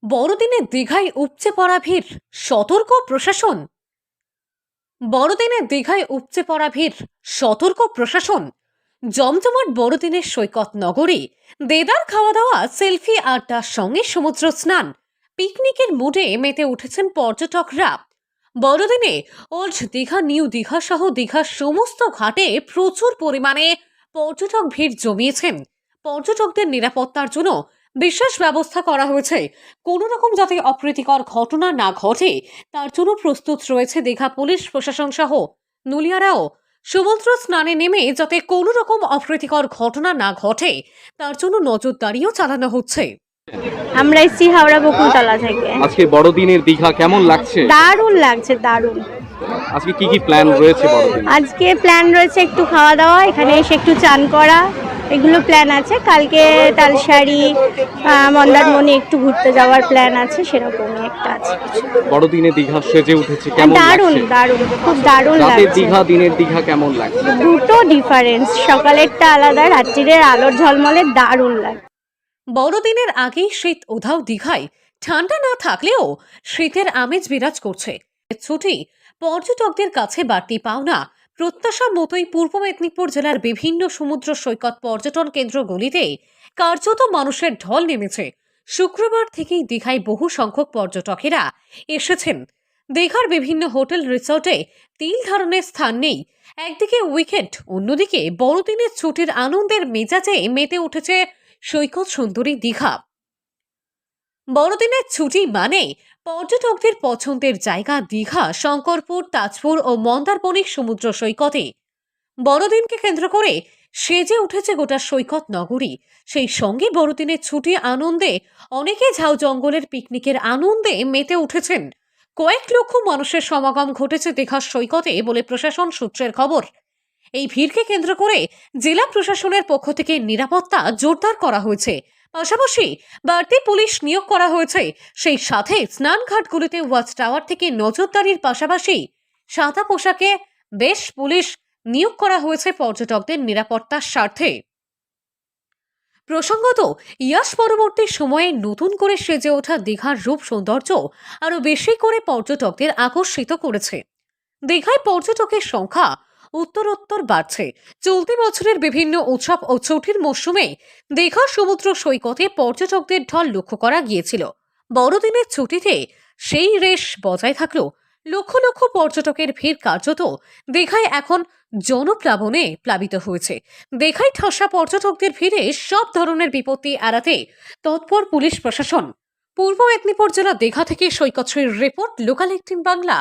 বড়দিনে দীঘায় উপচে পড়া ভিড়, সতর্ক প্রশাসন। বড়দিনে দীঘায় উপচে পড়া ভিড়, সতর্ক প্রশাসন। জমজমাট বড়দিনের সৈকত নগরী, দেদার খাওয়া দাওয়া, সেলফি আড্ডার সঙ্গে সমুদ্র স্নান, পিকনিকের মুডে মেতে উঠেছেন পর্যটকরা। বড়দিনে ওল্ড দীঘা, নিউ দীঘা সহ দীঘার সমস্ত ঘাটে প্রচুর পরিমাণে পর্যটক ভিড় জমিয়েছেন। পর্যটকদের নিরাপত্তার জন্য বিশেষ ব্যবস্থা করা হয়েছে। কোনো রকম যাতে অপ্রীতিকর ঘটনা না ঘটে তার জন্য প্রস্তুত রয়েছে দীঘা পুলিশ প্রশাসন সহ নুলিয়ারাও। সমুদ্র স্নানে নেমে যাতে কোনো রকম অপ্রীতিকর ঘটনা না ঘটে তার জন্য নজরদারিও চালানো হচ্ছে। আমরা এসছি হাওড়া বকুলতলা থেকে। আজকে বড়দিনের দীঘা কেমন লাগছে? দারুণ লাগছে, দারুণ। আজকে কি কি প্ল্যান রয়েছে বড়দিন? আজকে প্ল্যান রয়েছে একটু খাওয়া দাওয়া, এখানে এসে একটু চান করা, এগুলো প্ল্যান আছে। কালকে তালসারি, মন্দারমণি একটু ঘুরতে যাওয়ার প্ল্যান আছে, সেরকমই একটা আছে। বড়দিনে দীঘা সেজে উঠেছে, কেমন দারুণ লাগছে? দারুণ, খুব দারুণ রাতের লাগছে। দীঘা দিনের দীঘা কেমন লাগছে? দুটো ডিফারেন্স, সকালেরটা আলাদা, রাত্রিরের আলোর ঝলমলে দারুণ লাগে। বড়দিনের আগেই শীত উধাও দীঘায়। ঠান্ডা না থাকলেও শীতের আমেজ বিরাজ করছে। ছুটি পর্যটকদের কাছে বাড়তি পাওনা। প্রত্যাশা মতোই পূর্ব মেদিনীপুর জেলার বিভিন্ন সমুদ্র সৈকত পর্যটন কেন্দ্রগুলিতে কার্যত মানুষের ঢল নেমেছে। শুক্রবার থেকেই দীঘায় বহু সংখ্যক পর্যটকেরা এসেছেন। দীঘার বিভিন্ন হোটেল রিসোর্টে তিল ধারণের স্থান নেই। একদিকে উইকেন্ড, অন্যদিকে বড়দিনের ছুটির আনন্দের মেজাজে মেতে উঠেছে সৈকত সুন্দরী দীঘা। বড়দিনের ছুটি মানে পর্যটকদের পছন্দের জায়গা দীঘা, শঙ্করপুর, তাজপুর ও মন্দারমণি সমুদ্র সৈকতে। বড়দিনকে কেন্দ্র করে সেজে উঠেছে গোটা সৈকত নগরী। সেই সঙ্গে বড়দিনের ছুটি আনন্দে অনেকে ঝাউ জঙ্গলের পিকনিকের আনন্দে মেতে উঠেছেন। কয়েক লক্ষ মানুষের সমাগম ঘটেছে দীঘার সৈকতে বলে প্রশাসন সূত্রের খবর। এই ভিড়কে কেন্দ্র করে জেলা প্রশাসনের পক্ষ থেকে নিরাপত্তা জোরদার করা হয়েছে। পাশাপাশি বাড়তি পুলিশ নিয়োগ করা হয়েছে। সেই সাথে স্নানঘাটগুলিতে ওয়াচ টাওয়ার থেকে নজরদারির পাশাপাশি সাদা পোশাকে বেশ পুলিশ নিয়োগ করা হয়েছে পর্যটকদের নিরাপত্তার স্বার্থে। প্রসঙ্গত, ইয়াস পরবর্তী সময়ে নতুন করে সেজে ওঠা দীঘার রূপ সৌন্দর্য আরো বেশি করে পর্যটকদের আকর্ষিত করেছে। দীঘায় পর্যটকের সংখ্যা উত্তরোত্তর বাড়ছে। চলতি বছরের বিভিন্ন উৎসব ও ছুটির মরশুমে দীঘা সমুদ্র সৈকতে পর্যটকদের ঢল লক্ষ্য করা গিয়েছিল। বড়দিনের ছুটিতে সেই রেশ বজায় থাকলো। লক্ষ লক্ষ পর্যটকের ভিড় কার্যত দীঘায় এখন জনপ্লাবনে প্লাবিত হয়েছে। দীঘায় ঠাসা পর্যটকদের ভিড়ে সব ধরনের বিপত্তি এড়াতে তৎপর পুলিশ প্রশাসন। পূর্ব মেদিনীপুর জেলা দীঘা থেকে সৈকত শ্রীর রিপোর্ট, লোকাল 18 বাংলা।